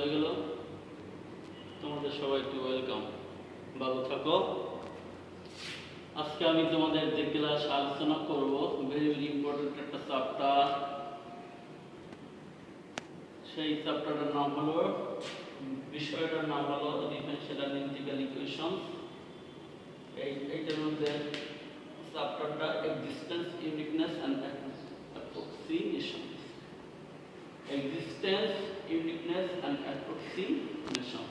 হয়ে গেল। তোমাদের সবাইকে ওয়েলকাম, ভালো থাকো। আজকে আমি তোমাদের যে ক্লাস আলোচনা করব ভেরি ভেরি ইম্পর্টেন্ট একটা চ্যাপ্টার। সেই চ্যাপ্টারটার নাম হলো, বিষয়টার নাম হলো ডিফারেনশিয়াল অ্যানালিটিক্যাল ইকুয়েশন। এইটার মধ্যে চ্যাপ্টারটা existence, uniqueness and approximation. Existence, uniqueness and approximation.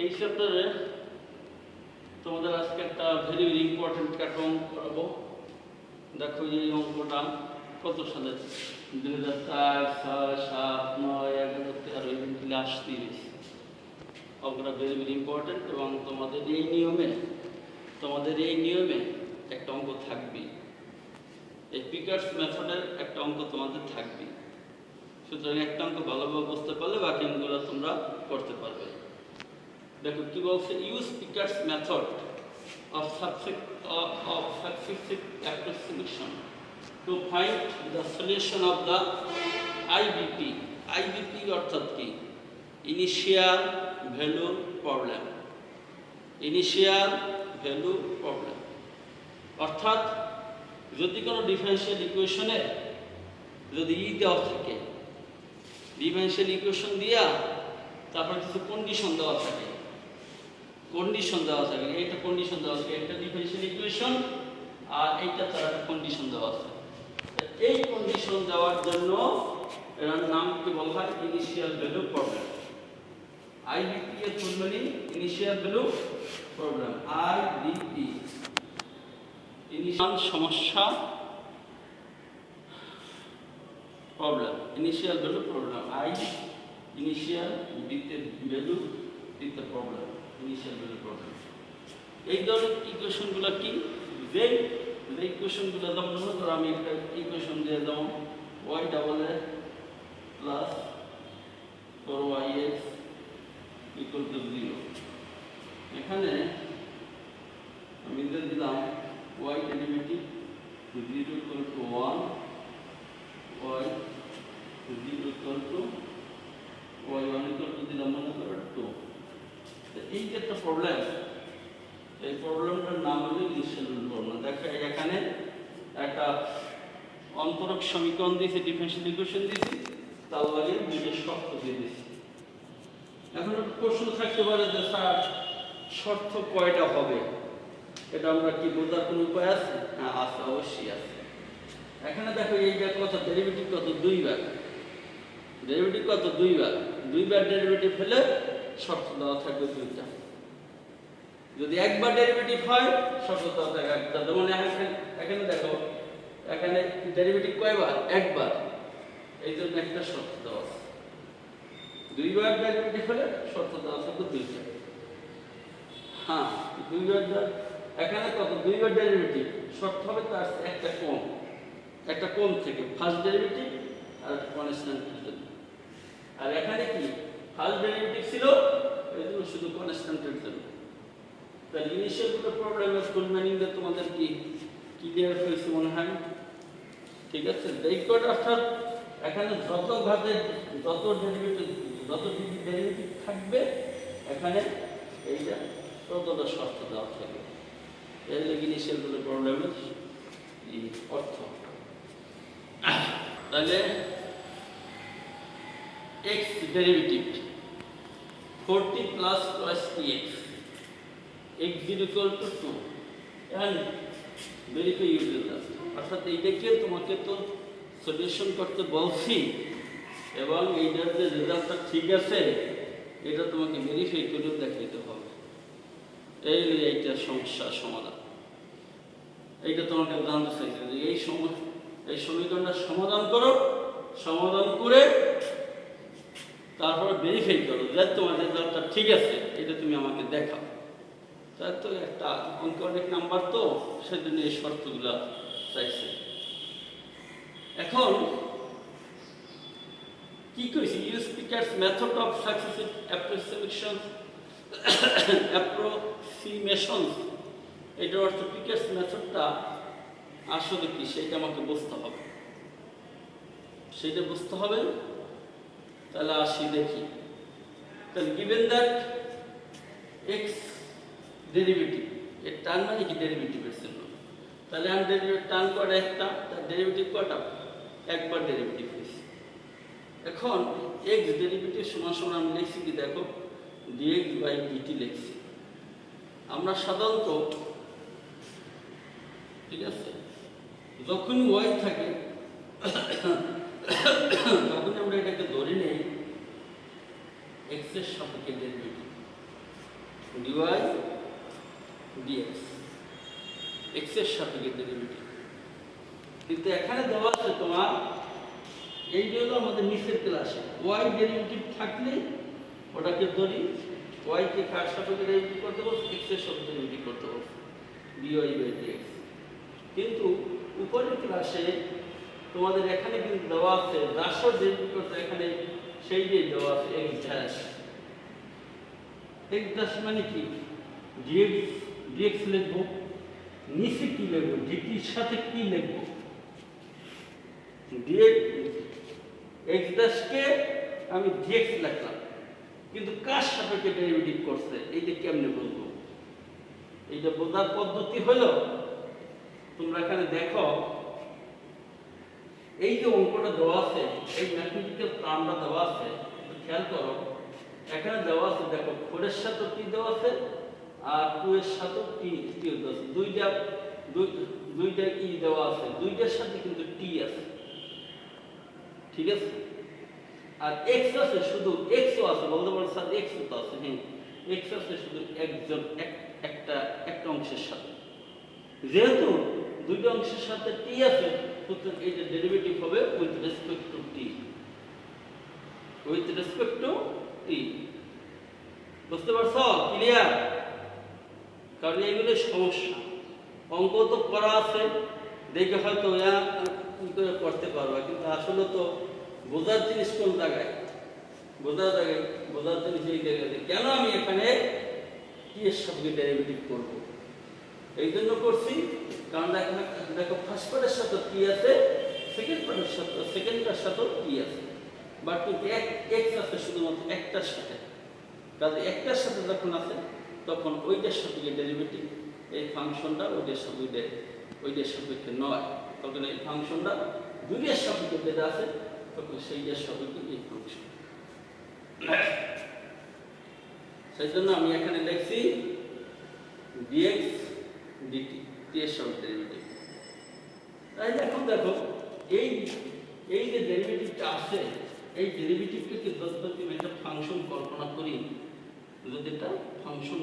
এই চ্যাপ্টারে তোমাদের আজকে একটা ভেরি ভেরি ইম্পর্টেন্ট একটা অঙ্ক করাবো। দেখো এই অঙ্কটা কত সালে 2004, 6, 7, 9, 11, 13 ক্লাস 30। অঙ্কটা ভেরি ভেরি ইম্পর্টেন্ট এবং তোমাদের এই নিয়মে একটা অঙ্ক থাকবে। এই পিকার্স মেথডের একটা অঙ্ক তোমাদের থাকবে। সুতরাং একটা অঙ্ক ভালোভাবে বুঝতে পারলে বাকি অঙ্কগুলো তোমরা করতে পারবে। দেখো কি বলছে, use pickers method of successive approximation to find the solution of the IVP. IVP অর্থাৎ কি? Initial value problem. Initial value problem অর্থাৎ যদি কোনো ডিফারেনশিয়াল ইকুয়েশনে যদি দেওয়া থাকে, ডিফারেনশিয়াল ইকুয়েশন দিয়া তারপর কিছু কন্ডিশন দেওয়া থাকে, এইটা কন্ডিশন দেওয়া আছে, একটা ডিফারেনশিয়াল ইকুয়েশন আর এইটা তার একটা কন্ডিশন দেওয়া আছে। এই কন্ডিশন দেওয়ার জন্য এর নাম কি বলা হয়? Initial value problem. আইভিপি এর full meaning initial value problem. IVP initial সমস্যা problem, initial value problem. I initial বিতে ভ্যালু বিতে প্রবলেম, ইনিশিয়াল ভ্যালু প্রবলেম। এই ধরনের ইকুয়েশনগুলো কি? যে ইকুয়েশনগুলো যেমন মনে করো আমি একটা ইকুয়েশন দিয়ে যেমন y double A plus 4yx equal to 0। এখানে আমি দিয়ে দিলাম y derivative 0 equal to 1, y 0 equal to y1 equal to দিলাম মনে করো 2। এই যে একটা প্রবলেম, এই প্রবলেমটার নাম হলো ইনিশিয়াল ভ্যালু প্রবলেম। দেখো এখানে একটা অন্তরক সমীকরণ দিয়েছে, ডিফারেনশিয়াল ইকুয়েশন দিয়েছি, তার লাগে দুইটা শর্ত দিয়ে দিয়েছি। এখন একটা প্রশ্ন থাকতে পারে যে স্যার শর্ত কয়টা হবে? এটা আমরা কি বোঝার কোনো উপায় আছে? হ্যাঁ আছে, অবশ্যই আছে। এখানে দেখো এইটা কত, ডেরিভেটিভ কত? 2 বার। ডেরিভেটিভ কত? 2 বার। 2 বার ডেরিভেটিভ হলে শর্ত দেওয়া থাকবে 2টা। যদি একবার ডেরিভেটিভ হয় শর্ত দেওয়া থাকবে একটা। যেমন এখানে দেখো, এখানে ডেরিভেটিভ কয়বার? একবার, এই জন্য একটা শর্ত দেওয়া আছে। 2 বার ডেরিভেটিভ হলে শর্ত দেওয়া থাকবে 2টা। হ্যাঁ 2 বার, এখানে কত? 2 বার ডেরিভেটিভ, শর্ত হবে তার একটা কোণ থেকে ফার্স্ট ডেরিভেটিভ আর কনস্ট্যান্টের জন্য। আর এখানে কি ফার্স্ট ডেরিভেটিভ ছিল, এই জন্য শুধু কনস্ট্যান্টের জন্য। তাহলে ইনিশিয়াল ভ্যালু প্রবলেমের ফুল মিনিংটা তোমাদের কি ক্লিয়ার হয়েছে মনে হয়? ঠিক আছে। এইকট অর্থাৎ এখানে যত ডেরিভেটিভ থাকবে এখানে এইটা ততটা শর্ত দেওয়া থাকবে। এর লাগে ইনিশিয়াল ভ্যালু প্রবলেমের অর্থ। তাহলে x derivative 40 plus cos px x0 equal to 2 and verify using that। অর্থাৎ এইটাকে তোমাকে তো সলিউশন করতে বলছি এবং এইটার যে রেজাল্টটা ঠিক আছে এটা তোমাকে ভেরিফাই করে দেখাইতে হবে। এইটা সমস্যার সমাধান। এইটা তোমাকে জানতে চাইছে যে এই সমীকরণটা সমাধান করো, সমাধান করে তারপর ভেরিফাই করো যে তোমার রেজাল্টটা ঠিক আছে, এটা তুমি আমাকে দেখাও। তাই তো একটা অঙ্ক অনেক নাম্বার, তো সেজন্য এই শর্তগুলো চাইছে। এখন কি কইছি? Use pickers method of successive approximation. এটার অর্থ পিকার্স মেথডটা আসলে কি সেটা আমাকে বুঝতে হবে। তাহলে আসি দেখি। তাহলে given that x ডেরিভেটিভ, এর টার্ম মানে কি ডেরিভেটিভের জন্য, তাহলে আনডেরিভেটিভ টার্ম কটা একটা, তার ডেরিভেটিভ কটা, একবার ডেরিভেটিভ হয়েছে। এখন x ডেরিভেটিভ সমান সমান আমি লিখছি কি দেখো dx বাই dt লিখছি। আমরা সাধারণত ঠিক আছে যখন y থাকে তখন আমরা এটাকে ধরে নেই x এর সাপেক্ষে ডেরিভেটিভ dy dx, x এর সাপেক্ষে ডেরিভেটিভ। কিন্তু এখানে দেওয়া আছে তোমার এই যে হলো আমাদের নিচের ক্লাসে y ডেরিভেটিভ থাকলে ওটাকে ধরি y কে কার সাপেক্ষে ডেরিভেটিভ করতে বলছে, x এর সাপেক্ষে ডেরিভেটিভ করতে বলছে dy বাই dx। কিন্তু উপরের ক্লাসে তোমাদের এখানে কিন্তু দেওয়া আছে রাশির ডেরিভেটিভ করতে, এখানে সেই যে দেওয়া আছে x ড্যাশ। x ড্যাশ মানে কি dx dx লিখবো, নিচে কি লিখবো dt এর সাথে কি লিখবো dx, x ড্যাশ কে আমি dx লিখলাম, কিন্তু কার সাপেক্ষে ডেরিভেটিভ করছে এইটা কেমনে বলবো? এইটা বোঝার পদ্ধতি হলো তোমরা এখানে দেখো এই যে অঙ্কটা দেওয়া আছে, এই ম্যাথমেটিক্যাল টার্মটা দেওয়া আছে, খেয়াল করো এখানে দেওয়া আছে দেখো 4 এর সাথে টি দেওয়া আছে আর 2 এর সাথে টি দেওয়া আছে, দুইটা ই দেওয়া আছে, দুইটার সাথে কিন্তু টি আছে, ঠিক আছে। আর x আছে শুধু, x ও আছে বলতে পারো স্যার x তো আছে, হ্যাঁ x আছে শুধু একটা অংশের সাথে, যেহেতু দুইটা অংশের সাথে টি আছে সুতরাং এইটা ডেরিভেটিভ হবে with respect to t, with respect to t. বুঝতে পারছো? ক্লিয়ার? কারণ এইগুলো সমস্যা, অঙ্ক তো করা আছে দেখে হয়তো করে করতে পারবা, কিন্তু আসলে তো বোঝার জিনিস কোন জায়গায়, বোঝার জিনিস এই জায়গায় কেন আমি এখানে টি এর সাথে ডেরিভেটিভ করবো, এই জন্য করছি কারণ দেখো ফার্স্ট পার্টের সাথে টি আছে, সেকেন্ডটার সাথে টি আছে, বাট কিন্তু এক্স আছে শুধুমাত্র একটার সাথে, কাজে একটার সাথে যখন আছে তখন ওইটার সাপেক্ষে ডেরিভেটিভ, এই ফাংশনটা ওইটার সাপেক্ষে নয়, তখন এই ফাংশনটা দুইটার সাপেক্ষে যেটা আছে তখন সেইটার সাপেক্ষে এই ফাংশন। সেই জন্য আমি এখানে লিখছি dx dt, টি এর সাপেক্ষে ডেরিভেটিভ। তাই এখন দেখো এই যে ডেরিভেটিভটা আছে, এই ডেরিভেটিভকে যদি একটা ফাংশন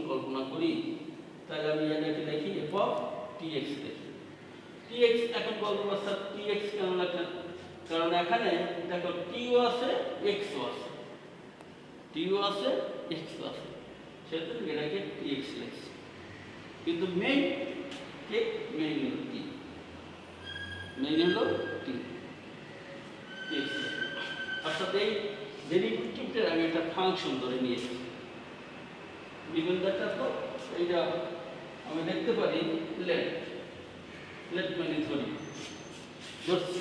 কল্পনা করি, তাহলে আমি এটাকে লিখি f of tx লিখি। tx এখন বলবো স্যার tx কেন লেখেন, কারণ এখানে দেখো t ও আছে x ও আছে, সেজন্য এটাকে tx লিখছি, কিন্তু মেইন হলো t, অর্থাৎ এই ডেরিভেটিভটা আমি একটা ফাংশন ধরে নিয়েছি। given that তো এইটা আমি দেখতে পারি লেট মানে ধরছি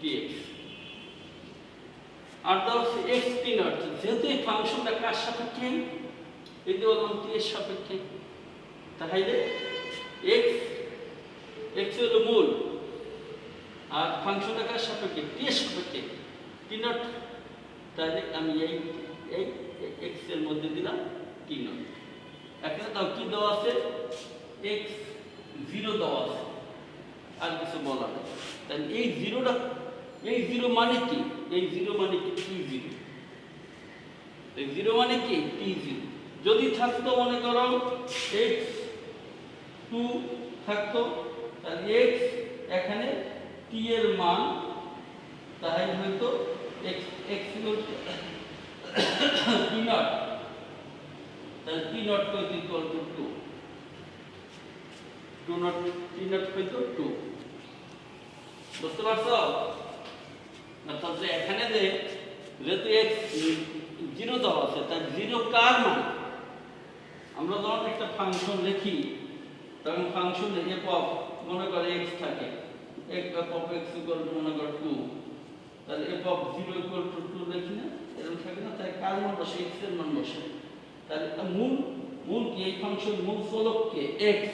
dx আর ধরছি x t নট, যেহেতু এই ফাংশনটা কার সাপেক্ষে, এই যে বললাম t এর সাপেক্ষে, তাহলে x হলো মূল আর ফাংশনটা কার সাপেক্ষে, t এর সাপেক্ষে, t নট, তাহলে আমি এই x এর মধ্যে দিলাম t নট। এখানে তাও কি দেওয়া আছে, x 0 দেওয়া আছে, আর কিছু বলা নেই। তাহলে এই জিরো মানে কি, এই জিরো মানে কি t0, এই জিরো মানে কি t0। যদি থাকতো মনে করো x2 থাকতো, তাহলে x এখানে t এর মান তাহলে হয়তো x t নট, তাহলে t not equal to 2 not, t not হয়তো 2। বুঝতে পারছো? অর্থাৎ এখানে যেহেতু x 0 দেওয়া আছে, তাই 0 কার মান, আমরা যখন একটা ফাংশন লিখি তখন ফাংশন লিখে মনে করে x থাকে, f of x equal to মনে করো 2, তাহলে f of 0 ইকুয়াল টু 2 লিখলে থাকে না, তাই কার মান বসে এক্স এর মান বসে। তাহলে মূল কি এই ফাংশন মূল চলককে এক্স।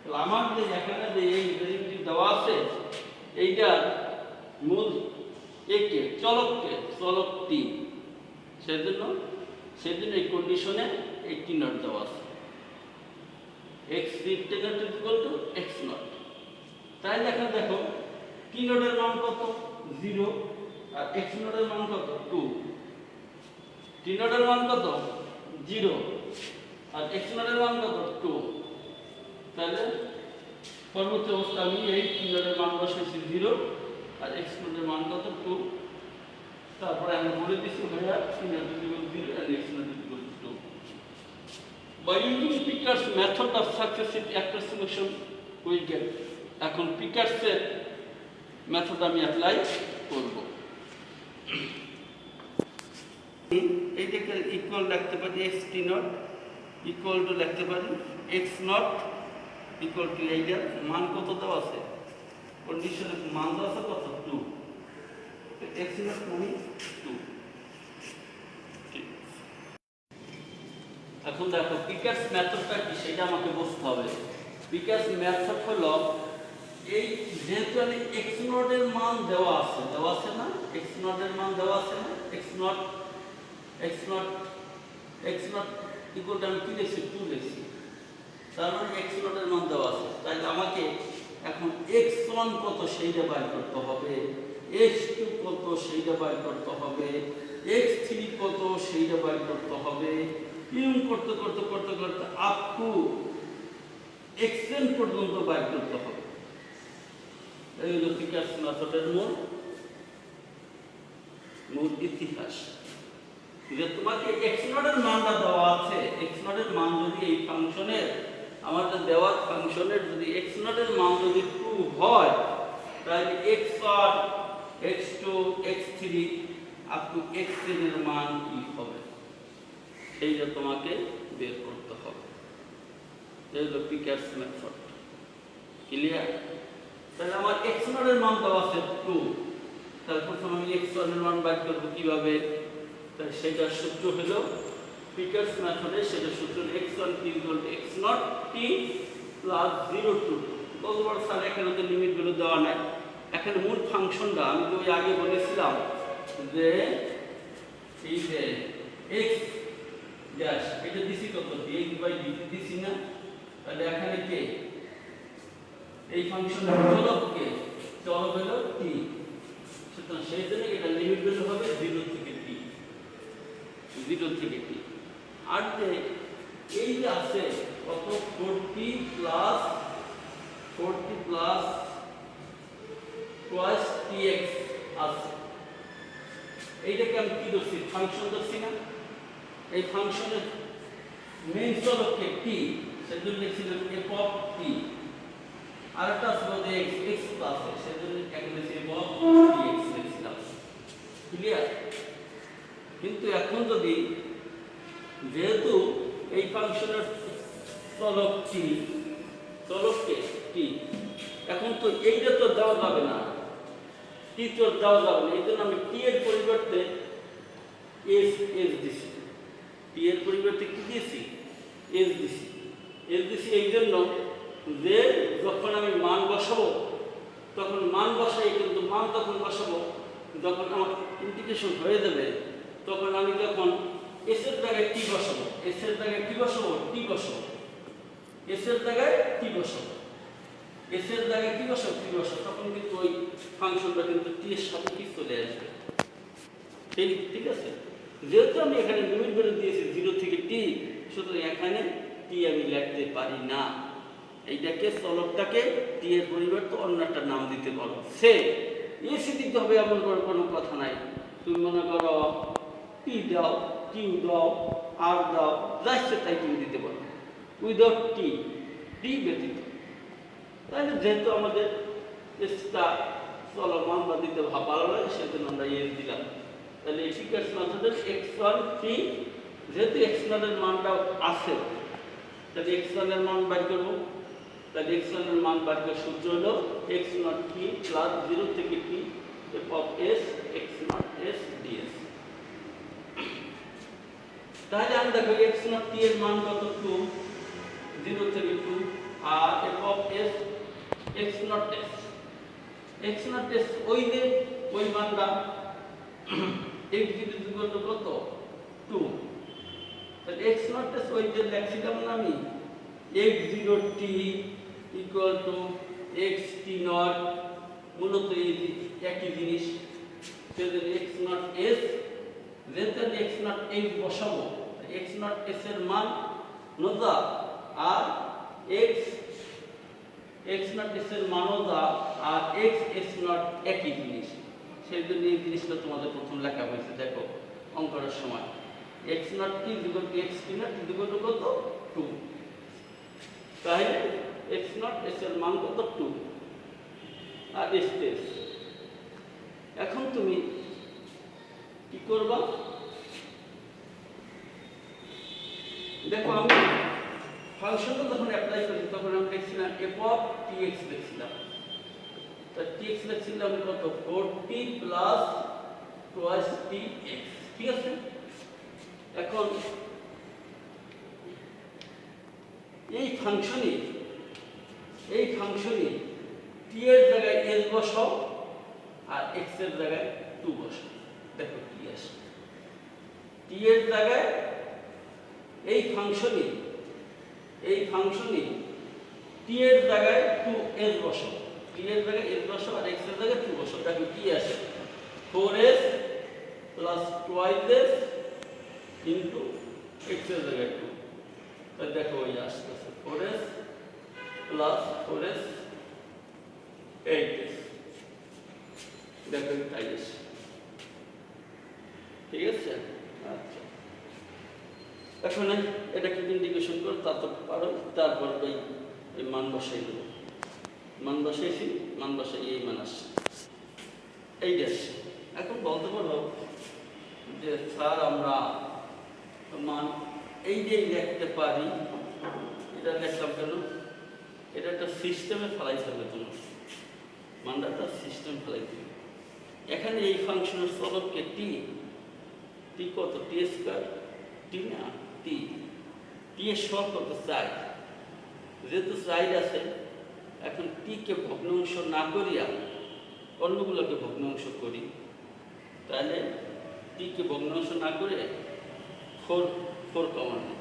তাহলে আমার যে এখানে যে এই ডেরিভেটিভ দেওয়া আছে এইটা মূল একে চলক টি, সেজন্য এই কন্ডিশনে এই টি নট দেওয়া আছে, x T not equal to x not. তাই এখানে দেখো টি নটের মান কত 0 আর এক্স নটের মান কত 2। টি নটের মান কত 0 আর এক্স নটের মান কত 2। তাহলে পরবর্তী অবস্থা আমি এই টি নটের মান বসাইছি 0 আর এক্স নটের মান কত 2। তারপরে আমি বলে দিছি ভাইয়া টি not equal 0 and x not equal to 2. By using Picard's method of successive approximation we get, এখন Picard's মেথড আমি অ্যাপ্লাই করব। এইটাকে ইকুয়াল রাখতে পারি x T not equal to লিখতে পারি এক্স নট ইকুয়াল টু এইটার মান কত দেওয়া আছে, কন্ডিশনের মান দেওয়া আছে কত 2, এক্স নট মানে 2। এখন দেখো পিকার্স মেথডটা কি সেটা আমাকে বুঝতে হবে। পিকার্স মেথড হলো এই যেহেতু আমি এক্স নটের মান দেওয়া আছে না, এক্স নটের মান দেওয়া আছে না, এক্স নট ইকুয়াল টু আমি কি লিখছি 2 লিখছি, তার মানে এক্স নটের মান দেওয়া আছে। তাই আমাকে এখন x1 কত সেইটা বাইর করতে হবে, x2 কত সেইটা বাইর করতে হবে, x3 কত সেইটা বাইর করতে হবে, ইউন করতে করতে করতে করতে আপ টু xn পর্যন্ত বাইর করতে হবে। এই হলো পিকার্স মেথডের মূল ইতিহাস। যে তোমাকে x নটের মানটা দেওয়া আছে, x নটের মান যদি এই ফাংশনের আমাদের দেওয়া ফাংশনের যদি x নটের মান যদি 2 হয় তাহলে x1 x2 x3 up to xn এর মান কি হবে সেইটা তোমাকে বের করতে হবে। এই হলো পিকার্স মেথড। ক্লিয়ার? তাহলে আমার x1 এর মান দেওয়া আছে 2, তাহলে প্রথমে আমি x1 এর মান বের করব কিভাবে, তাহলে সেটার সূত্র হলো পিকার্স মেথডে সেটা সূত্র x1 equal to x0 t plus 0 to কতবার স্যার এখানে তো লিমিটগুলো দেওয়া নাই, এখানে মূল ফাংশনটা আমি তো ওই আগে বলেছিলাম যে এই যে x ড্যাশ এটা দিছি কত dx বাই dt দিছি না, তাহলে এখানে কে এই ফাংশনের চলক হলো t, সুতরাং সেই জন্য এটা লিমিট ভ্যালু হবে 0 থেকে t। আর যে এই যে আছে কত 40 প্লাস twice tx আছে, এইটাকে আমি কি ধরছি ফাংশন ধরছি না, এই ফাংশনের মেইন চলককে t সেজন্য লিখছিলাম f of t, আর একটা আছে যে x প্লাস সেজন্য এখানে লিখছি f of tx লিখছিলাম। ক্লিয়ার? কিন্তু এখন যদি যেহেতু এই ফাংশনের চলককে t, এখন তো এইটা তো দেওয়া যাবে না, t তো দেওয়া যাবে না, এই জন্য আমি t এর পরিবর্তে s দিছি, t এর পরিবর্তে কি দিয়েছি s দিছি এই জন্য যে যখন আমি মান বসাবো তখন মান বসাই, কিন্তু মান তখন বসাবো যখন আমার ইন্টিগ্রেশন হয়ে যাবে, তখন আমি যখন s এর জায়গায় t বসাবো, s এর জায়গায় t বসাবো, s এর জায়গায় t বসাবো, তখন কিন্তু ওই ফাংশনটা কিন্তু t এর সাথে কি চলে আসবে। ঠিক আছে? যেহেতু আমি এখানে লিমিট ভ্যালু দিয়েছি 0 থেকে t, সুতরাং এখানে t আমি লিখতে পারি না, এইটাকে চলকটাকে t এর পরিবর্তে অন্য একটা নাম দিতে পারো, সে এসি দিতে হবে এমন কোনো কথা নাই। তুমি মনে করো t দাও, q দাও, r দাও, যা ইচ্ছে তাই তুমি দিতে পারো উইদাউট t ব্যতীত। তাহলে যেহেতু আমাদের এসটা চলমান বা দিতে ভালো লাগে সেজন্য আমরা এস দিলাম। তাহলে পিকার্স মেথডের x1 t, যেহেতু x1 এর মানটা আছে তাহলে x1 এর মান বের করব, তাহলে x1 এর মান বের করার সূত্র হলো x0 t প্লাস 0 থেকে t f of s x0 s ds। তাহলে আমি দেখো x নট t এর মান কত 2, 0 থেকে 2, আর f of s x not s ওই যে ওই মানটা x ইকুয়াল টু কত 2, তাহলে x নট s ওই যে লিখছিলাম না আমি x0 t equal to x t not, মূলত এই একই জিনিস। সেজন্য x নট s, যেহেতু x নট s বসাবো, x নট s এর মান নজা আর x নট s এর মান নজা আর x s নট একই জিনিস। সেই জন্য এই জিনিসটা তোমাদের প্রথম লেখা হয়েছে দেখো অঙ্কের সময় x not t equal to x t not equal to কত 2, তাহলে x নট s এর মান কত 2 আর s s। এখন তুমি কি করবা, দেখো আমি ফাংশনটা যখন অ্যাপ্লাই করেছি তখন আমি লিখছিলাম f অফ tx লিখছিলাম, তা tx লিখছিলাম কত 4t প্লাস টুয়াইস tx, ঠিক আছে। এখন এই ফাংশনে t এর জায়গায় s বসাও আর x এর জায়গায় 2 বসাও, দেখো কি আসে। t এর জায়গায় এই ফাংশনে t এর জায়গায় 2s বসাও, t এর জায়গায় s বসাও আর x এর জায়গায় 2 বসাও, দেখো কি আসে 4s plus 2s into x এর জায়গায় 2, তাহলে দেখো ওই আসতেছে 4s প্লাস 4s 8s, দেখো তাই আসে, ঠিক আছে। আচ্ছা, এখন এটাকে ইন্টিগ্রেশন করে তারপর পারো, তারপর ওই মান বসাই দেবো, মান বসাইছি, মান বসাই এই মান আসছে এই আসছে। এখন বলতে পারো যে স্যার আমরা মান এই যে লিখতে পারি, এটা লিখলাম কেন, এটা একটা সিস্টেমে ফেলাইতে হবে, তোমার মানটা একটা সিস্টেম ফেলাইতে হবে। এখানে এই ফাংশনের চলককে টি কত টি স্কয়ার, টি না টি এর সহগ কত 4, যেহেতু 4 আছে এখন টি কে ভগ্নাংশ না করিয়া অন্যগুলোকে ভগ্নাংশ করি, তাহলে টি কে ভগ্নাংশ না করে 4 কমন নিই,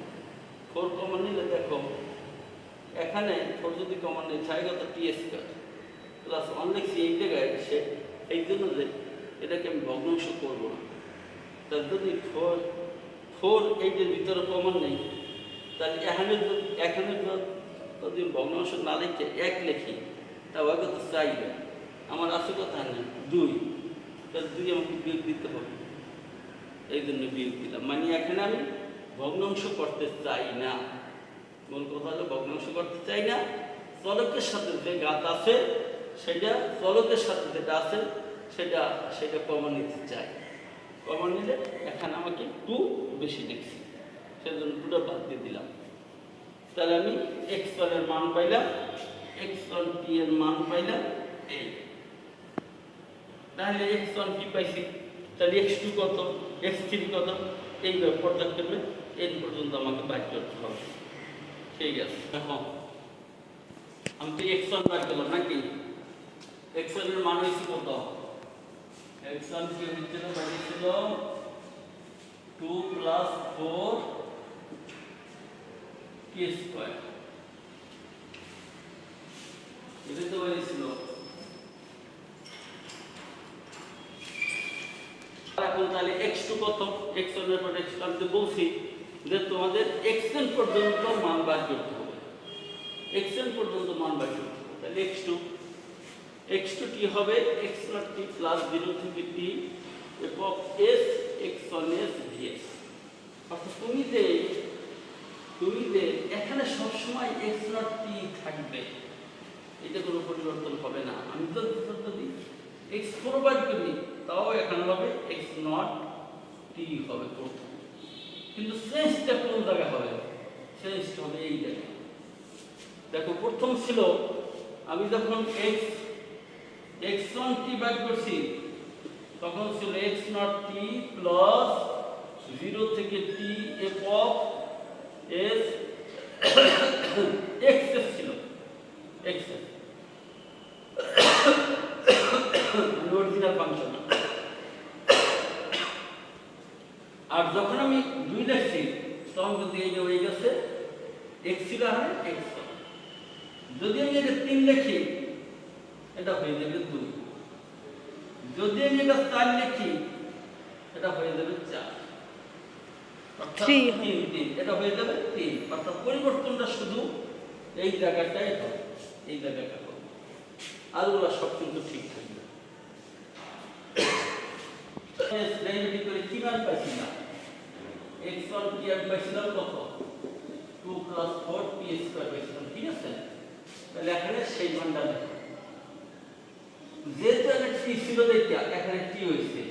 4 কমন নিলে দেখো এখানে 4 যদি কমন নেই থাকে কত টি স্কয়ার প্লাস 1 লিখছি এই জায়গায়, সে এই জন্য যে এটাকে আমি ভগ্নাংশ করবো না, তার যদি 4 এইটার ভিতরে কমন নেই, তাহলে এখানে যদি ভগ্নাংশ না লিখে 1 লিখি তাও আগে তো চাইবে, আমার আছে কথা না 2, তাহলে 2 আমাকে বিয়োগ দিতে হবে, এই জন্য বিয়োগ দিলাম, মানে এখানে আমি ভগ্নাংশ করতে চাই না, মূল কথা হলো ভগ্নাংশ করতে চাই না, চলকের সাথে যে ঘাত আছে সেটা চলকের সাথে যেটা আছে সেটা কমন নিতে চাই, কমন নিলে এখানে আমাকে 2 বেশি লিখছি, সেজন্য 2টা বাদ দিয়ে দিলাম, তাহলে আমি x1 এর মান পাইলাম, x1 t এর মান পাইলাম এই, তাহলে x1 কি পাইছি, তাহলে x2 কত, x3 কত, এই পর্যায়ক্রমে এই পর্যন্ত আমাকে বাইর করতে হবে, ঠিক আছে। এখন আমি তো x1 বাইর করলাম নাকি, x1 এর মান হয়েছে কত, x1 কি হচ্ছিল বাইরেছিল 2 প্লাস 4 t স্কয়ার, এটা তো বাইরেছিল। এখন তাহলে x2 কত, x1 এর পর x2 আমি তো বলছি যে তোমাদের xn পর্যন্ত মান বার করতে হবে, xn পর্যন্ত মান বার করতে হবে, তাহলে x2 কি হবে x0 t প্লাস 0 থেকে t f of s x1 s ds, অর্থাৎ তুমি যে এখানে সব সময় x0 t থাকবে, এটা কোনো পরিবর্তন হবে না, আমি তো যদি x4 বার করি তাও এখানে হবে x0 t হবে প্রথম, কিন্তু চেঞ্জটা কোন জায়গায় হবে, চেঞ্জটা হবে এই জায়গায়, দেখো প্রথম ছিল আমি যখন x1 t বার করছি তখন ছিল x0 t প্লাস 0 থেকে t f of s x ছিল x অরিজিনাল ফাংশন। আর যখন আমি 2 লিখছি তখন যদি এই যে হয়ে গেছে x ছিল আর x। যদি আমি এটা 3 লিখি এটা হয়ে যাবে 2। যদি আমি এটা 4 লিখি এটা হয়ে যাবে 4, অর্থাৎ 3 এটা হয়ে যাবে 3। অর্থাৎ পরিবর্তনটা শুধু এই জায়গাটাই হবে, এই জায়গাটা হবে, আর ওরা সব কিন্তু ঠিক থাকবে। ডেরিভেটিভ করে কি মান পাইছিলাম? x1 কি আমি পাইছিলাম কত? 2 + 4 t² পাইছিলাম, ঠিক আছে? তাহলে এখানে সেই মানটা দেখো, যেহেতু এখানে t ছিল দেখা এখানে t হয়েছে,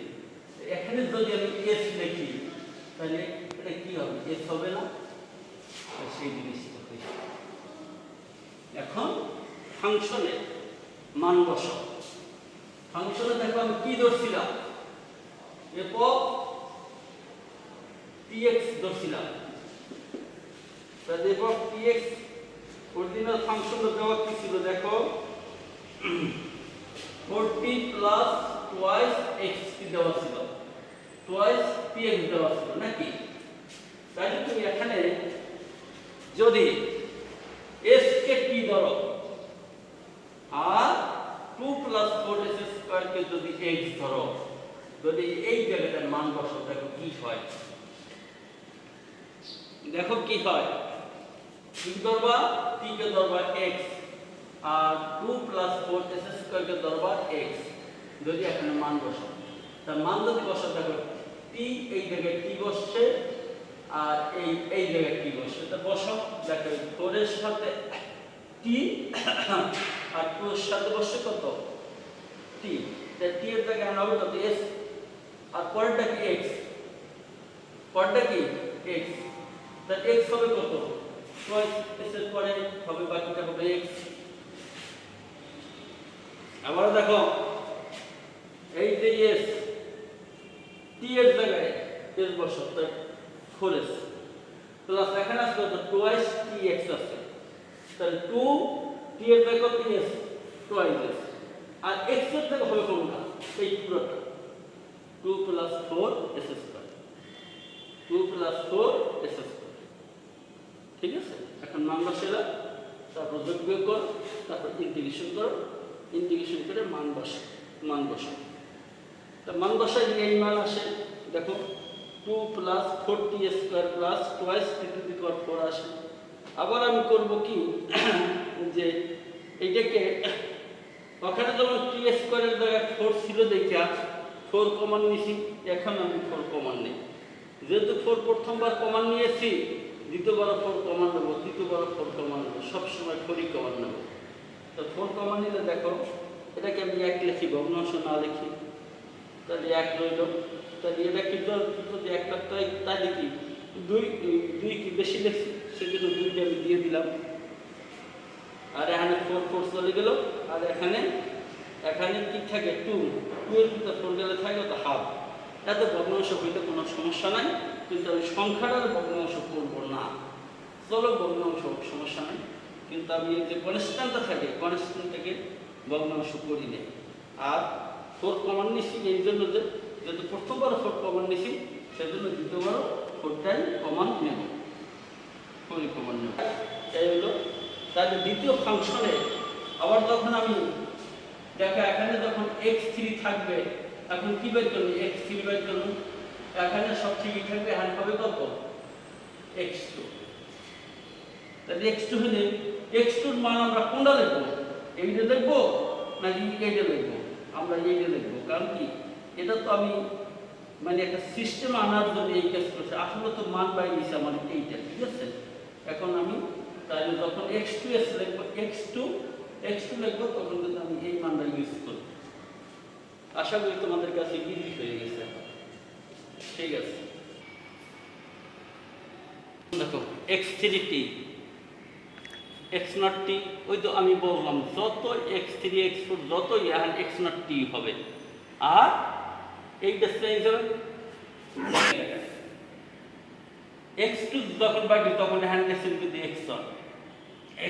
এখানে যদি আমি s লিখি তাহলে এটা কি হবে? s হবে না? সেই জিনিসটা হয়েছে। এখন ফাংশনে মান বসাও। ফাংশনে দেখো আমি কি ধরছিলাম? f of tx ধরছিলাম। তাহলে f of tx অরিজিনাল ফাংশনে দেওয়া কি ছিল দেখো, 40 প্লাস টুয়াইস x দেওয়া ছিল, টুয়াইস px দেওয়া ছিল নাকি? তাহলে তুমি এখানে যদি s কে t ধরো আর 2 + 4s² কে যদি x ধরো, যদি এই জায়গাটার মান বসাও দেখো কি হয়। দেখো কি হয়, কি ধরবা? t কে ধরবা x আর 2 + 4s² কে ধরবা x। যদি এখানে মান বসাও, তার মান যদি বসাও দেখো t এই জায়গায় t বসছে আর এই জায়গায় t বসছে। তা বসাও দেখো 4 এর সাথে t আর 2 এর সাথে বসছে কত? t। তা t এর জায়গায় আনা হবে কত? s। আর পরেরটা কি? x। পরেরটা কি? x। তা x হবে কত? টুয়াইস s এর পরে হবে বাকিটা হবে x। আবার দেখো এই যে s t এর জায়গায় s বসাও, তাই 4s প্লাস এখানে আসবে তো টুয়াইস tx আছে, তাহলে 2 t এর জায়গায় কত? s twice s। আর x এর জায়গায় হবে কোনটা? এই পুরোটা 2 + 4s², 2 + 4s²। ঠিক আছে? এখন মান বসাইলা, তারপর যোগ বিয়োগ কর, তারপর ইন্টিগ্রেশন কর, ইন্টিগ্রেশন করে মান বসাও, মান বসাও। তা মান বসাই এই মান আসে দেখো 2 + 4t² + টুয়াইস t⁴ আসে। আবার আমি করব কি যে এইটাকে ওখানে যখন t² এর জায়গায় 4 ছিল দেখা 4 কমন নিছি, এখন আমি 4 কমন নেই। যেহেতু 4 প্রথমবার কমন নিয়েছি, দ্বিতীয়বার 4 কমন নেব, তৃতীয়বার 4 কমন নেব, সবসময় 4ই কমন নেব। তো 4 কমন নিলে দেখো এটাকে আমি 1 লিখি, ভগ্নাংশ না লিখি, তাহলে 1 রইল। তাহলে এটা কিন্তু যদি 1 থাকতো তাহলে কি 2 কি বেশি লিখছি, সেজন্য 2টা আমি দিয়ে দিলাম। আর এখানে 4 চলে গেল, আর এখানে কি থাকে? 2 এর ভিতরে 4 গেলে থাকে তো হাফ। এত ভগ্নাংশ হইলে কোনো সমস্যা নাই, কিন্তু আমি সংখ্যাটার ভগ্নাংশ করবো না। চলো ভগ্নাংশ সমস্যা নাই, কিন্তু আমি এই যে কনস্ট্যান্টটা থাকে কনস্ট্যান্টটাকে ভগ্নাংশ করি না। আর 4 কমন নিছি এই জন্য যে যেহেতু প্রথমবারও 4 কমন নিছি, সেজন্য দ্বিতীয়বারও 4টাই কমন নেব, 4ই কমন নেব। এই হলো। তাহলে দ্বিতীয় ফাংশনে আবার যখন আমি দেখো এখানে যখন x3 থাকবে, এখন কি বের করব? x3 বের করব। এখানে সব ঠিকই থাকবে, এখানে হবে কত? x2। তাহলে x2 হলে x2 এর মান আমরা কোনটা লিখব? এইটা লিখব নাকি এইটা লিখব? আমরা এইটা লিখব। কারণ কি এটা তো আমি মানে একটা সিস্টেম আনার জন্য এই কাজ করছি, আসলে তো মান পাই নিছি আমার এইটা, ঠিক আছে? এখন আমি তাহলে যখন x2s লিখব, x2 লিখব, তখন কিন্তু আমি এই মানটা ইউজ করব। আশা করি তোমাদের কাছে ইজি হয়ে গেছে। ঠিক আছে, দেখো x3t x0t, ওই তো আমি বললাম যত x3 x4 যত এখন x0t হবে। আর এইটা চেঞ্জ হবে x2 যখন বাইর করি তখন এখানে দেখছি কিন্তু x1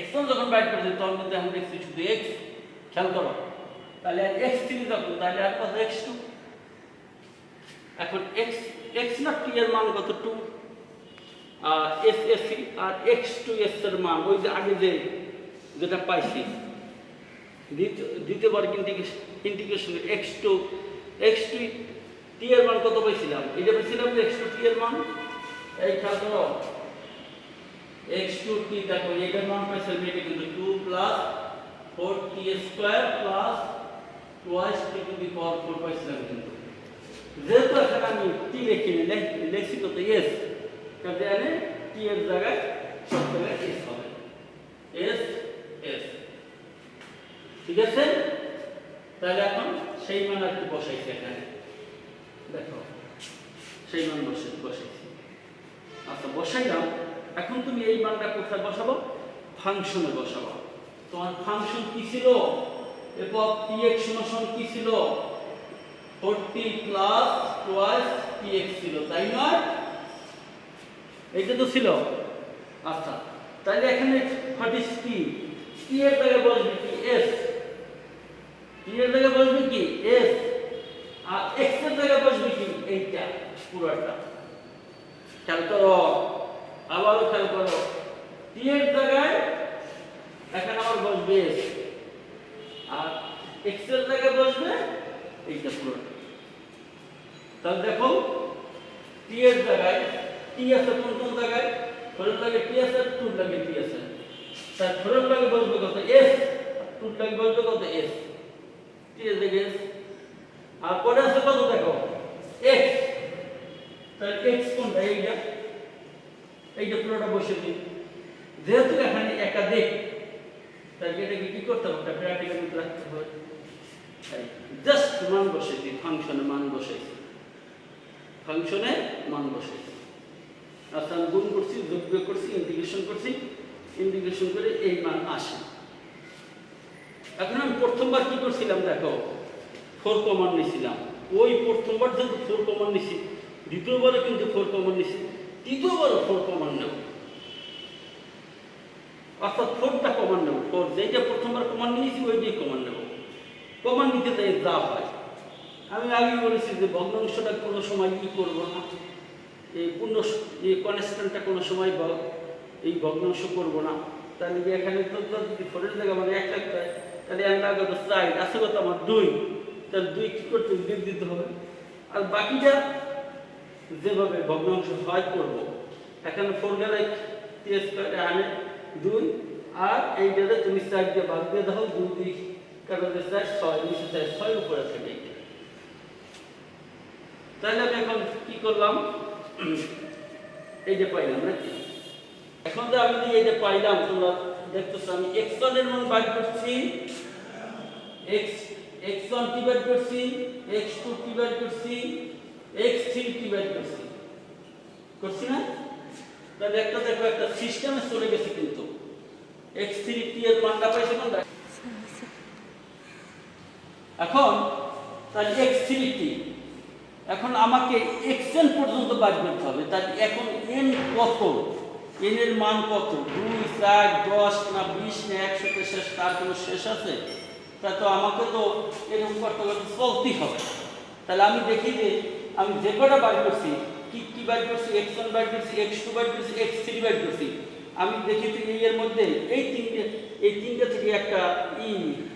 x1 যখন বাইর করছি তখন কিন্তু এখানে দেখছি শুধু x। খেয়াল করো, তাহলে আর x3 যখন, তাহলে আর কত x2। এখন x0 t এর মান কত 2, s s আর x2 s এর মান ওই যে আগে যেটা পাইছি দ্বিতীয়বার ইন্টিগ্রেশন x2 t এর মান কত পাইছিলাম, এটা পাইছিলাম x2 t এর মান। এই খেয়াল করো x2 t দেখো এটার মান পাইছিলাম, এটা কিন্তু 2 plus 4t square plus twice t to the power 4 পাইছিলাম। কিন্তু যেহেতু এখানে আমি t লিখছি কত s, কাজে এখানে t এর জায়গায় সব জায়গায় s হবে, s s। ঠিক আছে, তাহলে এখন সেই মান আর কি বসাইছি এখানে, দেখো সেই মান বসাইছি। আচ্ছা বসাইলাম, এখন তুমি এই মানটা কোথায় বসাবো, ফাংশনে বসাবো। তোমার ফাংশন কি ছিল, এফ tx সমান কি ছিল, 40 প্লাস টুয়াইস tx ছিল, তাই নয়? এইটা তো ছিল। আচ্ছা তাহলে এখানে হোয়াট ইজ t, t এর জায়গায় বসবে কি s, t এর জায়গায় বসবে কি s, আর x এর জায়গায় বসবে কি এইটা পুরোটা। খেয়াল করো, আবারও খেয়াল করো, t এর জায়গায় এখানে আমার বসবে s, আর x এর জায়গায় বসবে এইটা পুরোটা। তাহলে দেখো t এর জায়গায় t আছে কোন জায়গায়, ফোরের লাগে t আছে, টুর লাগে t আছে, তার ফোরের লাগে বসবে কত s, টুর লাগে বসবে কত s, t এর জায়গায় s, আর পরে আছে কত দেখো x, তাহলে x কোনটা, এইটা পুরোটা বসে দিই। যেহেতু এখানে একাধিক, তাহলে এটাকে কি করতে হবে, ব্র্যাকেটের মধ্যে রাখতে হবে, জাস্ট মান বসে দিই, ফাংশনে মান বসাইছি, ফাংশনে মান বসাইছি। আচ্ছা আমি গুণ করছি, যোগ বিয়োগ করছি, ইন্টিগ্রেশন করছি, ইন্টিগ্রেশন করে এই মান আসে। এখন আমি প্রথমবার কি করছিলাম দেখো, 4 কমন নিয়েছিলাম, ওই প্রথমবার যেহেতু 4 কমন নিছি, দ্বিতীয়বারও কিন্তু 4 কমন নিছি, তৃতীয়বারও 4 কমন নেব, অর্থাৎ 4টা কমন নেব, 4 যেটা প্রথমবার কমন নিয়েছি ওইটাই কমন নেব। কমন নিতে তাই যা হয়, আমি আগে বলেছি যে ভগ্নাংশটা কোনো সময় কি করব না, এই পূর্ণ কনস্ট্যান্টটা কোনো সময় এই ভগ্নাংশ করব না। তাহলে এখানে তো যদি 4 এর জায়গায় মানে 1 লাগবে, তাহলে আমরা কত 4 আছে, কত আমার 2, তাহলে 2 কি করতে যোগ দিতে হবে, আর বাকিটা যেভাবে ভগ্নাংশ হয় করব। এখানে 4 গেলে t স্কয়ার আনে 2, আর এইটাতে তুমি 4 দিয়ে ভাগ দিয়ে দাও, 2 দিয়ে কাটা দিয়ে 4, 6 নিচে 4, 6 উপরে থাকে। তাহলে আমি এখন কি করলাম, এই যে পাইলাম নাকি, এখন যে আমি এই যে পাইলাম, তোমরা দেখতেছো আমি x1 এর মান বাইর করছি, x1 কি বাইর করছি, x2 কি বাইর করছি, x3 কি বাইর করছি, করছি না? তাহলে একটা দেখো একটা সিস্টেমে চলে গেছে, কিন্তু x3 t এর মানটা পাইছে কোনটা, এখন তাহলে x3 t, এখন আমাকে xn পর্যন্ত বাইর করতে হবে। তাহলে এখন n কত, n এর মান কত, 2 4 10 না 20 না 100 তে শেষ, তার কোনো শেষ আছে? তা তো আমাকে তো এরকম করতে করতে চলতেই হবে। তাহলে আমি দেখি যে আমি যে কটা বাইর করছি, কি বাইর করছি, x1 বাইর করছি, x2 বাইর করছি, x3 বাইর করছি, আমি দেখি যে এর মধ্যে এই তিনটা থেকে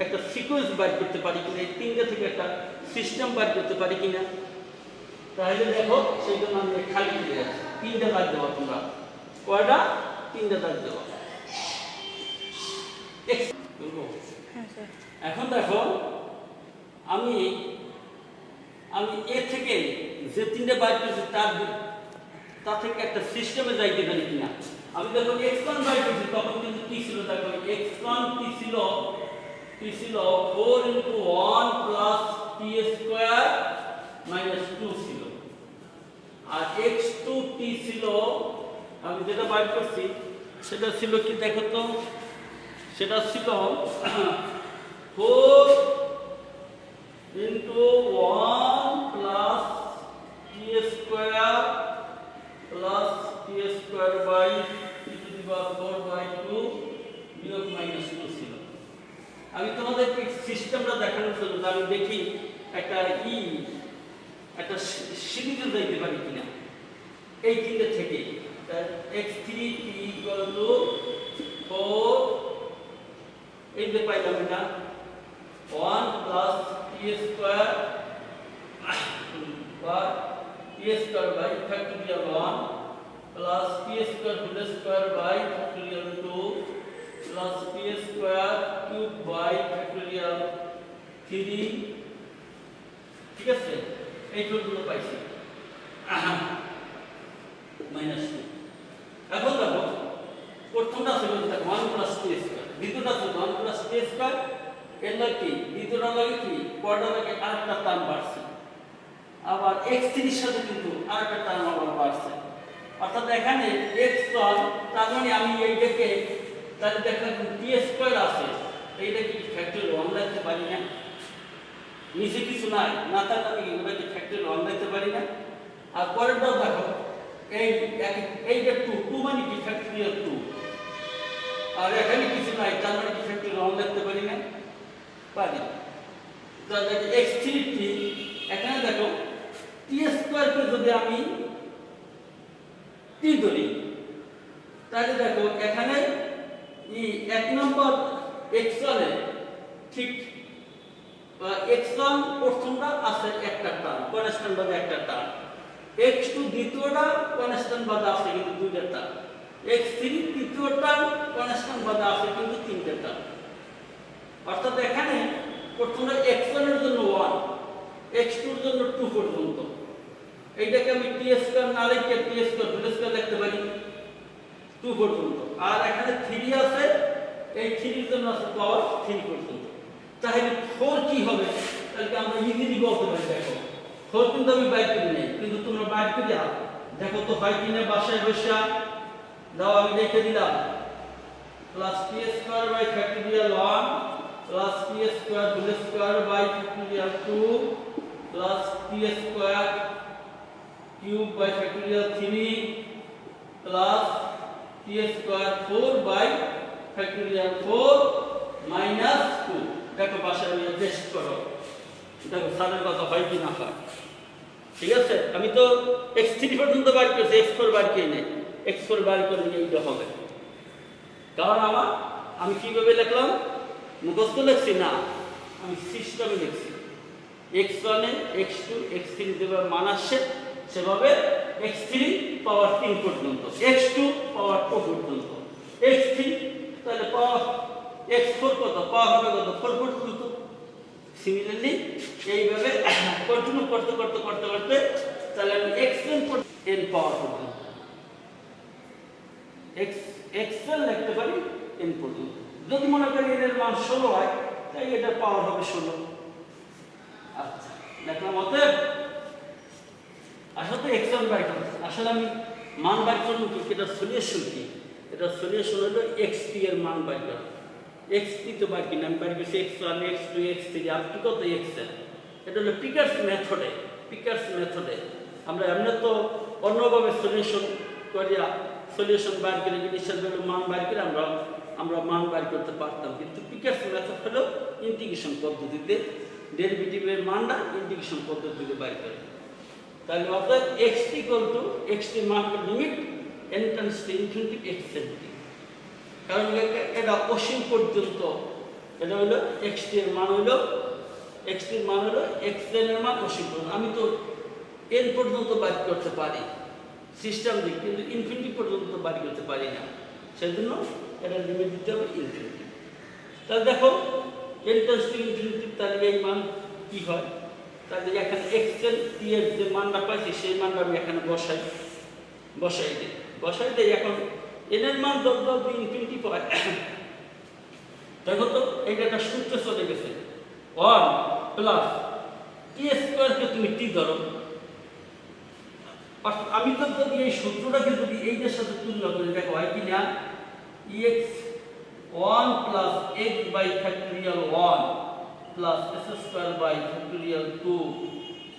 একটা সিকোয়েন্স বাইর করতে পারি কিনা, এই তিনটা থেকে একটা সিস্টেম বাইর করতে পারি কিনা। তাহলে দেখো সেই জন্য আমি খালি দিয়ে যাচ্ছি, 3টা দাগ দেবো, তোমরা কয়টা, 3টা দাগ দেবো। এখন দেখো আমি এ থেকে যে 3টা বাইর করছি তার থেকে একটা সিস্টেমে যাইতে পারি কিনা। আমি দেখো x1 বাইর করছি, তখন কিন্তু কি ছিল দেখো, x1 কি ছিল, 4 × 1 প্লাস t স্কয়ার মাইনাস 2 ছিল, আর x2 t ছিল, আমি যেটা বাইর করছি সেটা ছিল কি দেখো তো, সেটা ছিল 4 × 1 plus t square plus t সিরিজে যাইতে পারি কিনা এই তিনটে থেকে x3 t equal to 4 এই যে পাইলাম এটা 1 plus t square by t square by factorial 1 plus t square whole square by factorial 2 plus t square cube by factorial 3 ঠিক আছে এই টুলগুলো পাইছি মাইনাস 2 এখন দেখো প্রথমটা ছিল 1 plus t square দ্বিতীয়টা ছিল 1 plus t square এর লাগে দ্বিতীয়টা লাগে কি কোয়ার্টার লাগে আরেকটা টার্ম বাড়ছে আবার x3 এর সাথে কিন্তু আরেকটা টার্ম আবার বাড়ছে অর্থাৎ এখানে x1 তার মানে আমি এইটাকে তাহলে দেখলাম t স্কয়ার আছে এইটা কি ফ্যাক্টরিয়াল 1 লিখতে পারি না নিচে কিছু নাই না তাহলে আমি এটাকে ফ্যাক্টরিয়াল 1 লিখতে পারি না আর পরেরটা দেখো এইটা 2 মানে কি ফ্যাক্টরিয়াল 2 আর এখানে কিছু নাই তার মানে কি ফ্যাক্টরিয়াল 1 লিখতে পারি না পারি তাহলে x3 t এখানে দেখো t স্কয়ার কে যদি আমি t ধরি তাহলে দেখো এখানে এই এক নম্বর x1 এ ঠিক x1 প্রথমটা আছে একটা টার্ম কনস্ট্যান্ট বাদে একটা টার্ম x2 দ্বিতীয়টা কনস্ট্যান্ট বাদে আছে কিন্তু দুইটা টার্ম x3 তৃতীয় টার্ম কনস্ট্যান্ট বাদে আছে কিন্তু তিনটা টার্ম অর্থাৎ এখানে প্রথমে x1 এর জন্য 1 x2 এর জন্য 2 পর্যন্ত এইটাকে আমি t স্কয়ার না লিখে t স্কয়ার হোল স্কয়ার লিখতে পারি 2 পর্যন্ত আর এখানে 3 আছে এই 3 এর জন্য আছে পাওয়ার 3 পর্যন্ত তাহলে 4 কি হবে তাহলে আমরা ইজিলি বলতে পারি দেখো 4 কিন্তু আমি বাইর করি নাই কিন্তু তোমরা বাইর করে দাও দেখো তো হয় কিনা বাসায় বসে দাও আমি লিখে দিলাম plus t square by factorial 1 plus t square whole square by factorial 2 plus t square cube by factorial 3 plus t square 4 by factorial 4 minus 2 দেখো বাসায় নিয়ে টেস্ট করো দেখো সারের কথা হয় কি না হয় ঠিক আছে আমি তো x3 পর্যন্ত বার করেছি x4 বার করি নাই x4 বার করে নিয়ে এইটা হবে কারণ আমি কিভাবে লিখলাম মুখস্থ লিখছি না আমি সিস্টেমে লিখছি x1 এ x2 x3 যেভাবে মান আসছে সেভাবে x3 পাওয়ার 3 পর্যন্ত x2 পাওয়ার 2 পর্যন্ত x3 তাহলে পাওয়ার x4 কত পাওয়ার হবে কত 4 পর্যন্ত সিমিলারলি এইভাবে কন্টিনিউ করতে তাহলে আমি xn পাওয়ার পর্যন্ত xn লিখতে পারি n পর্যন্ত যদি মনে করি এর মান 16 হয় তাই এটা পাওয়ার হবে 16 আচ্ছা দেখলাম অতএব আসলে xn বাই আসলে আমি মান বাই করব কি এটা সলিউশন কি এটা সলিউশন হলো xt এর মান বাই করা xt তো বাই কি নাম বাই করছি x1 x2 x3 up to কত xn এটা হলো পিকার্স মেথডে আমরা এমনি তো অন্যভাবে সলিউশন করিয়া সলিউশন বাই করে ইনিশিয়াল ভ্যালু মান বাই করে আমরা মান বাই করতে পারতাম কিন্তু পিকার্স মেথড হলো ইন্টিগ্রেশন পদ্ধতিতে ডেরিভেটিভের মানটা ইন্টিগ্রেশন পদ্ধতিতে বাই করে তাহলে অর্থাৎ xt xt মান limit n tends to infinity xn কারণ এটা অসীম পর্যন্ত এটা হলো xt এর মান হলো xn এর মান অসীম পর্যন্ত আমি তো n পর্যন্ত বাদ করতে পারি সিস্টেম দিক কিন্তু ইনফিনিটি পর্যন্ত বাদ করতে পারি না সেজন্য এটা লিমিট দিতে হবে ইনফিনিটি তাহলে দেখো n টেন্ডস টু ইনফিনিটি তাহলে এই মান কি হয় তাহলে এখানে xn t এর যে মানটা পাইছি সেই মানটা আমি এখানে বসাই দিই এখন n এর মান যত ইনফিনিটি পায় দেখো তো এইটা একটা সূত্র চলে গেছে 1 প্লাস t স্কয়ার কে তুমি t ধরো আমি তো যদি এই সূত্রটাকে যদি এইটার সাথে তুলনা করি দেখো হয় কি না ex 1 plus x by factorial 1 plus s square by factorial 2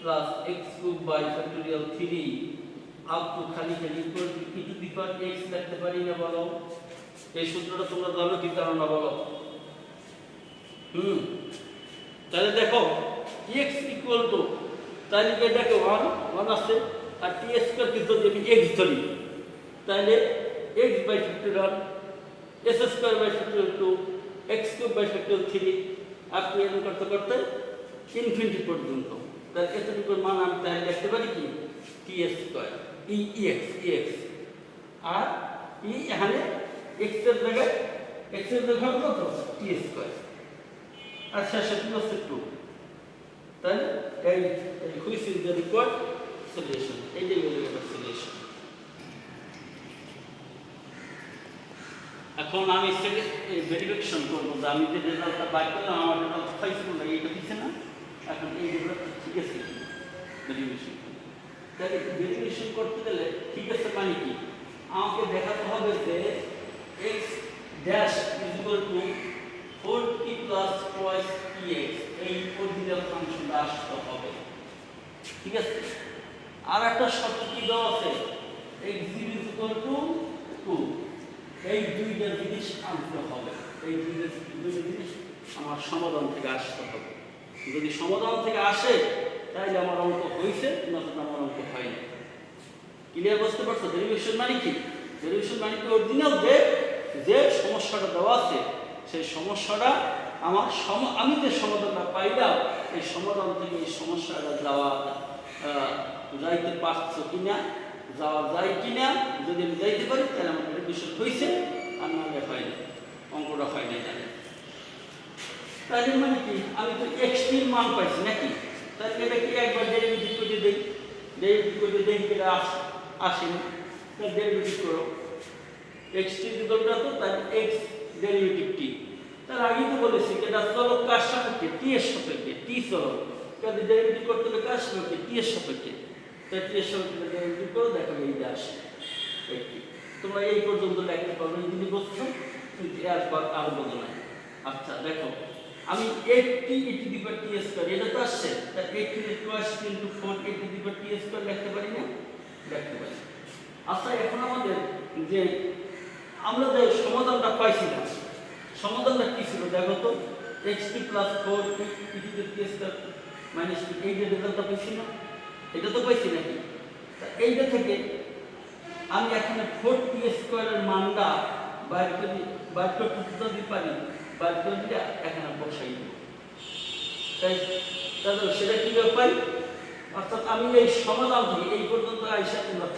plus x cube by factorial 3 up to খালি equal to e to the power x লিখতে পারি না বলো এই সূত্রটা তোমরা জানো কি জানো না বলো তাহলে দেখো x ইকুয়াল টু তাহলে এটাকে 1 আছে, আর টি স্কোয়ারকে যদি আমি x ধরি তাহলে x by factorial s square by factorial 2 x cube by factorial 3 আপনি এরকম করতে করতে ইনফিনিটি পর্যন্ত। তাহলে এতটুকুর মান আমি তাহলে লিখতে পারি কি টি স্কোয়ার ex আর ই এখানে x এর জায়গায় কত টি স্কোয়ার আর শেষে প্লাস 2। তাহলে এই which is the required solution, এইটাই হলো একটা সলিউশন। এখন আমি ভেরিফিকেশন করবো যে আমি যে রেজাল্টটা বাই করলাম আমার রেজাল্ট পাইছিল না, এইটা দিচ্ছে না, এখন এই রেজাল্ট ঠিক আছে কি ভেরিফিকেশন। তাহলে ভেরিফিকেশন করতে গেলে ঠিক আছে মানে কি আমাকে দেখাতে হবে যে x dash is equal to 4t plus twice px, এই অরিজিনাল ফাংশনটা আসতে হবে। ঠিক আছে, আর একটা শর্ত কি দেওয়া আছে x ইজ ইকুয়াল টু 2, এই দুইটা জিনিস আনতে হবে, এই দুইটা জিনিস আমার সমাধান থেকে আসতে হবে। যদি সমাধান থেকে আসে তাহলে আমার অঙ্ক হয়েছে, নতুবা আমার অঙ্ক হয়নি। ক্লিয়ার বুঝতে পারছো? ডেরিভেশন মানে কি? ডেরিভেশন মানে কি অরিজিনাল যে সমস্যাটা দেওয়া আছে সেই সমস্যাটা আমার আমি যে সমাধানটা পাইলাম এই সমাধান থেকে এই সমস্যাটা যাইতে পারছো কিনা, যাওয়া যায় কিনা, যদি আমি যাইতে পারি তাহলে আমার ডেরিভেশন হয়েছে, আর নাহলে হয়নি, অঙ্কটা হয় নাই। জানি তাহলে মানে কি আমি তো এক্সটির মান পাইছি নাকি, তাহলে এটা কি একবার ডেরিভেটিভ করে দিই, ডেরিভেটিভ করে দেখি এটা আসেনি, তাহলে ডেরিভেটিভ করো এক্সটি বিকল্পটা তো তাই এক্স ডেরিভেটিভ টি। তার আগে তো বলেছি এটা চলক কার সাপেক্ষে, টি এর সাপেক্ষে, টি চলক, তাহলে ডেরিভেটিভ করতে হবে কার সাপেক্ষে, টি এর সাপেক্ষে। তাই টি এর সাপেক্ষে ডেরিভেটিভ করো, দেখো এইটা আসে। তোমরা এই পর্যন্ত লিখতে পারবে, যদি বলছো কিন্তু একবার আর বলো না। আচ্ছা দেখো আমি 80 e to the power t square এটা তো আসছে, তাই 80 twice into 4 e to the power t square লিখতে পারি না, লিখতে পারি। আচ্ছা এখন আমাদের যে আমরা যে সমাধানটা পাইছিলাম, সমাধানটা কি ছিল দেখো তো, xt plus 4 e to the t square minus 2, এই যে রেজাল্টটা পাইছি না, এটা তো পাইছি নাকি। এইটা থেকে আমি এখানে 4t স্কয়ারের মানটা বাইর করতে যদি পারি, বাইর করে দিয়ে এখানে বসাই দেব। তাই তাহলে সেটা কীভাবে পাই, অর্থাৎ আমি এই সমাধান থেকে এই পর্যন্ত আইসা তোমরা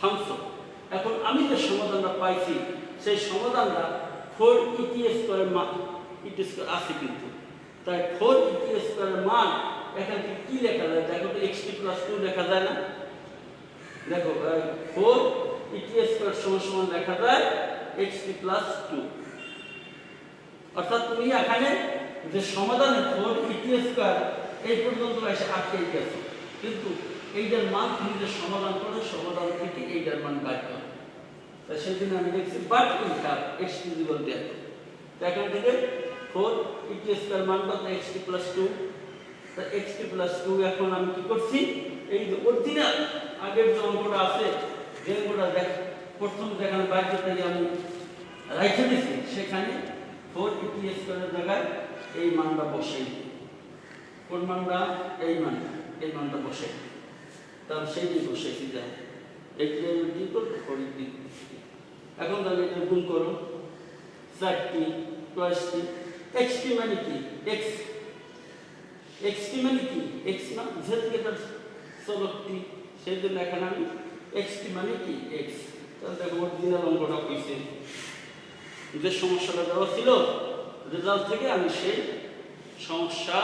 থামছো। এখন আমি যে সমাধানটা পাইছি সেই সমাধানটা 4et স্কয়ার মান ইটি স্কয়ার আছে কিন্তু, তাই 4et স্কয়ারের মান এখান থেকে কি লেখা যায় দেখো তো, xt প্লাস 2 লেখা যায় না, দেখো 4et স্কয়ার সমান লেখা যায় xt প্লাস 2। অর্থাৎ তুমি এখানে যে সমাধানে 4et স্কয়ার এই পর্যন্ত এসে আটকে গেছো, কিন্তু এইটার মান তুমি যে সমাধান করো সমাধান থেকে এইটার মান বাদ করো। তাই সেজন্য আমি লিখছি but we have x equal to এত। তাই এখান থেকে 4et স্কয়ার মান কত xt প্লাস 2, তাই xt প্লাস 2 এখন আমি কি করছি, এই যে অরিজিনাল আগের যে অঙ্কটা আছে, যে অঙ্কটা প্রথম যেখানে বাদ করতে আমি রাইখে দিছি সেখানে 4et স্কয়ারের জায়গায় এই মানটা বসাই, কোন মানটা, এই মানটা বসাই, তাহলে সেইটাই বসাইছি যা এইটা কি করতে করি। এখন তাহলে এটা গুণ করো 4t প্লাস t, xt মানে কি x, xt মানে কি x না, যেহেতু এটা চলক t সেই জন্য এখানে আমি xt মানে কি x। তাহলে দেখো অরিজিনাল অঙ্কটা হয়েছে, যে সমস্যাটা দেওয়া ছিল রেজাল্ট থেকে আমি সেই সমস্যা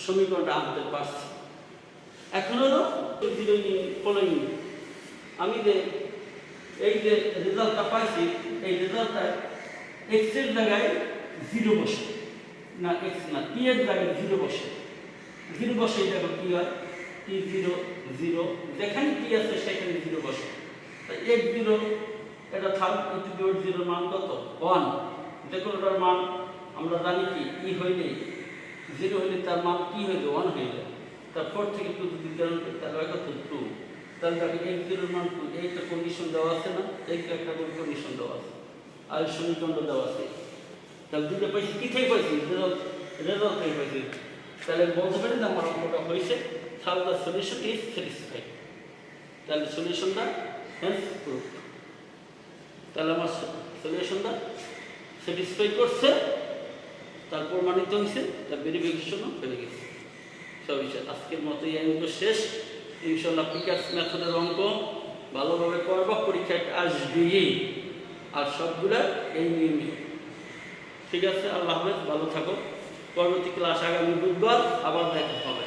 সমীকরণটা আনতে পারছি। এখন হলো ফলোইং, আমি যে এই যে রেজাল্টটা পাইছি এই রেজাল্টটা এক্স এর জায়গায় 0 বসে না, এক্স না টি এর জায়গায় 0 বসে, 0 বসে দেখো কি হয়, টি 0 0, যেখানে টি আছে সেখানে 0 বসে, তাই x0 এটা থাম ইটু দি 0 মান কত 1, দেখো এটার মান আমরা জানি কি ই হইলে 0 হইলে তার মান কি হয়ে যায় 1 হয়ে যায়, তার 4 থেকে 2 যদি কারণ তাহলে হয় কত 2, তাহলে দেখো x0 মান 2, এইটা কন্ডিশন দেওয়া আছে না, এইটা একটা কন্ডিশন দেওয়া আছে আর সমীকরণটা দেওয়া আছে। তাহলে দুটো পাইছি কি থেকে পাইছি, রেজাল্ট থেকে পাইছি তাহলে বলতে পারি যে আমার অঙ্কটা হয়েছে, তাহলে দ্য সলিউশন ইজ স্যাটিসফাইড, তাহলে সলিউশনটা হেন্স প্রুফ, তাহলে আমার সলিউশনটা স্যাটিসফাই করছে, তার প্রমাণিত হয়েছে, তার ভেরিফিকেশনও হয়ে গেছে। সব আজকের মতো এই অঙ্ক শেষ। ইনশাল্লাহ পিকার্স মেথডের অঙ্ক ভালোভাবে করবো, পরীক্ষায় আসবেই, আর সবগুলা এই নিয়মে। ঠিক আছে, আল্লাহ হাফেজ, ভালো থাকো। পরবর্তী ক্লাস আগামী বুধবার আবার দেখা হবে।